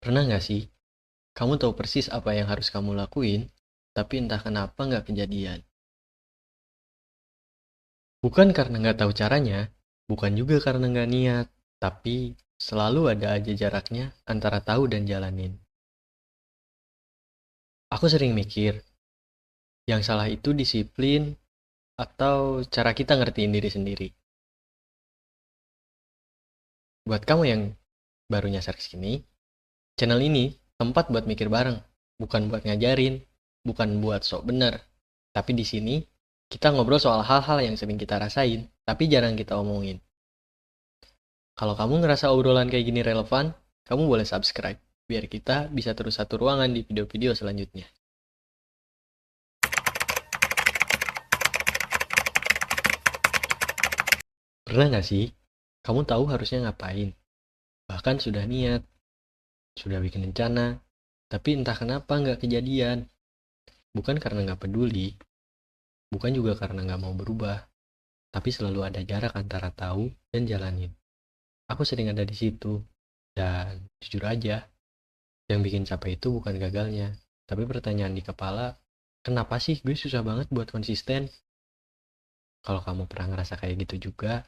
Pernah nggak sih, kamu tahu persis apa yang harus kamu lakuin, tapi entah kenapa nggak kejadian. Bukan karena nggak tahu caranya, bukan juga karena nggak niat, tapi selalu ada aja jaraknya antara tahu dan jalanin. Aku sering mikir, yang salah itu disiplin atau cara kita ngertiin diri sendiri. Buat kamu yang baru nyasar ke sini, channel ini tempat buat mikir bareng, bukan buat ngajarin, bukan buat sok bener. Tapi di sini kita ngobrol soal hal-hal yang sering kita rasain, tapi jarang kita omongin. Kalau kamu ngerasa obrolan kayak gini relevan, kamu boleh subscribe, biar kita bisa terus satu ruangan di video-video selanjutnya. Pernah nggak sih, kamu tahu harusnya ngapain? Bahkan sudah niat, sudah bikin rencana, tapi entah kenapa nggak kejadian. Bukan karena nggak peduli, bukan juga karena nggak mau berubah, tapi selalu ada jarak antara tahu dan jalanin. Aku sering ada di situ, dan jujur aja, yang bikin capek itu bukan gagalnya, tapi pertanyaan di kepala, kenapa sih gue susah banget buat konsisten? Kalau kamu pernah ngerasa kayak gitu juga,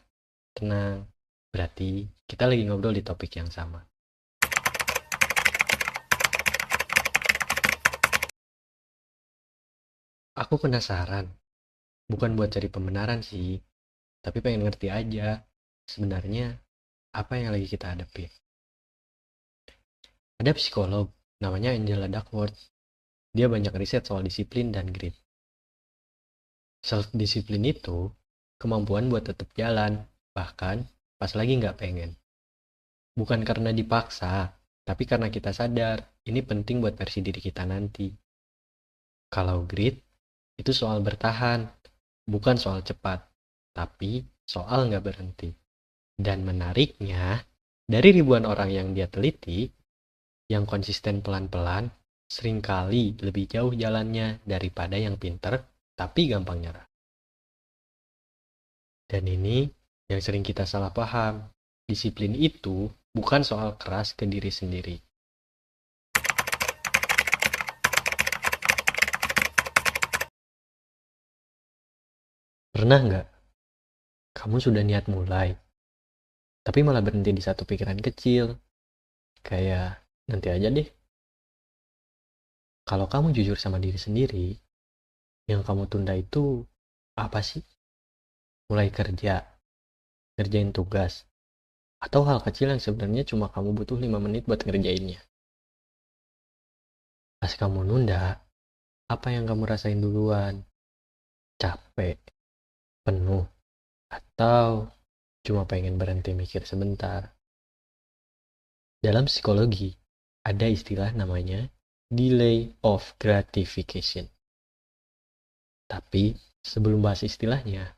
tenang. Berarti kita lagi ngobrol di topik yang sama. Aku penasaran, bukan buat cari pembenaran sih, tapi pengen ngerti aja sebenarnya apa yang lagi kita hadapi. Ada psikolog, namanya Angela Duckworth. Dia banyak riset soal disiplin dan grit. Self-disiplin itu kemampuan buat tetap jalan, bahkan pas lagi nggak pengen. Bukan karena dipaksa, tapi karena kita sadar ini penting buat versi diri kita nanti. Kalau grit, itu soal bertahan, bukan soal cepat, tapi soal nggak berhenti. Dan menariknya, dari ribuan orang yang dia teliti, yang konsisten pelan-pelan, seringkali lebih jauh jalannya daripada yang pinter, tapi gampang nyerah. Dan ini yang sering kita salah paham. Disiplin itu bukan soal keras ke diri sendiri. Pernah nggak kamu sudah niat mulai, tapi malah berhenti di satu pikiran kecil, kayak nanti aja deh. Kalau kamu jujur sama diri sendiri, yang kamu tunda itu apa sih? Mulai kerja, ngerjain tugas, atau hal kecil yang sebenarnya cuma kamu butuh 5 menit buat ngerjainnya. Pas kamu nunda, apa yang kamu rasain duluan? Capek, penuh, atau cuma pengen berhenti mikir sebentar? Dalam psikologi, ada istilah namanya delay of gratification. Tapi sebelum bahas istilahnya,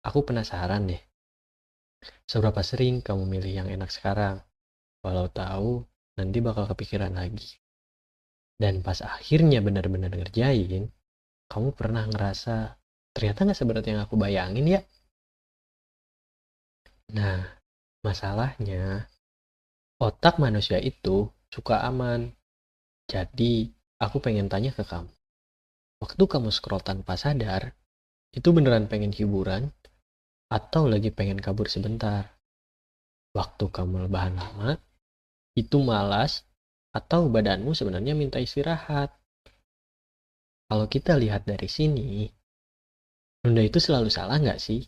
aku penasaran deh, seberapa sering kamu milih yang enak sekarang, walau tahu nanti bakal kepikiran lagi. Dan pas akhirnya benar-benar ngerjain, kamu pernah ngerasa, ternyata nggak seberat yang aku bayangin ya? Nah, masalahnya, otak manusia itu suka aman. Jadi, aku pengen tanya ke kamu. Waktu kamu scroll tanpa sadar, itu beneran pengen hiburan atau lagi pengen kabur sebentar? Waktu kamu rebahan lama, itu malas atau badanmu sebenarnya minta istirahat? Kalau kita lihat dari sini, nunda itu selalu salah nggak sih?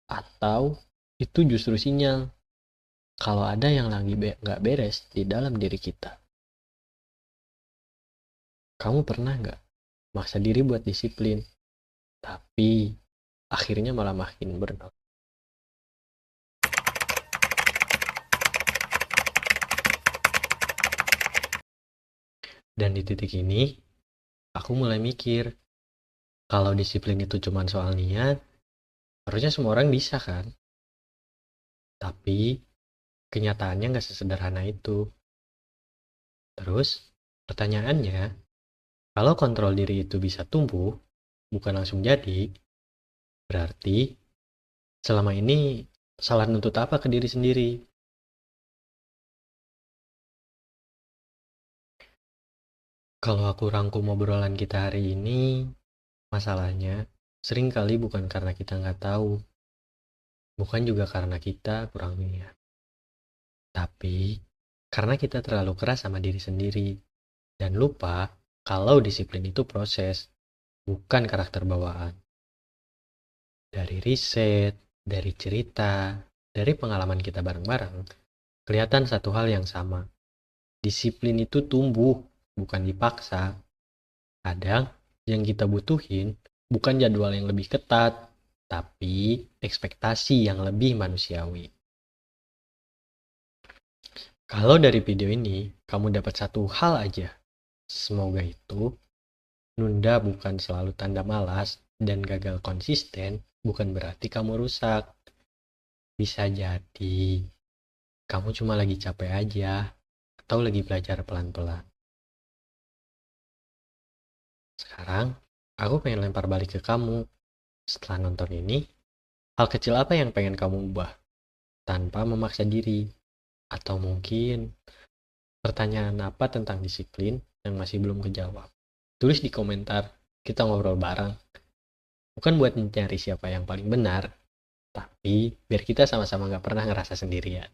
Atau itu justru sinyal kalau ada yang lagi nggak beres di dalam diri kita? Kamu pernah nggak maksa diri buat disiplin, tapi akhirnya malah makin burnout? Dan di titik ini, aku mulai mikir, kalau disiplin itu cuma soal niat, harusnya semua orang bisa kan? Tapi kenyataannya nggak sesederhana itu. Terus, pertanyaannya, kalau kontrol diri itu bisa tumbuh, bukan langsung jadi, berarti selama ini salah nuntut apa ke diri sendiri? Kalau aku rangkum obrolan kita hari ini, masalahnya sering kali bukan karena kita nggak tahu, bukan juga karena kita kurang niat, tapi karena kita terlalu keras sama diri sendiri dan lupa kalau disiplin itu proses, bukan karakter bawaan. Dari riset, dari cerita, dari pengalaman kita bareng-bareng, kelihatan satu hal yang sama. Disiplin itu tumbuh, bukan dipaksa. Kadang yang kita butuhin bukan jadwal yang lebih ketat, tapi ekspektasi yang lebih manusiawi. Kalau dari video ini kamu dapat satu hal aja, semoga itu nunda bukan selalu tanda malas dan gagal konsisten bukan berarti kamu rusak. Bisa jadi kamu cuma lagi capek aja atau lagi belajar pelan-pelan. Sekarang aku pengen lempar balik ke kamu. Setelah nonton ini, hal kecil apa yang pengen kamu ubah tanpa memaksa diri? Atau mungkin pertanyaan apa tentang disiplin yang masih belum kejawab? Tulis di komentar, kita ngobrol bareng. Bukan buat mencari siapa yang paling benar, tapi biar kita sama-sama gak pernah ngerasa sendirian.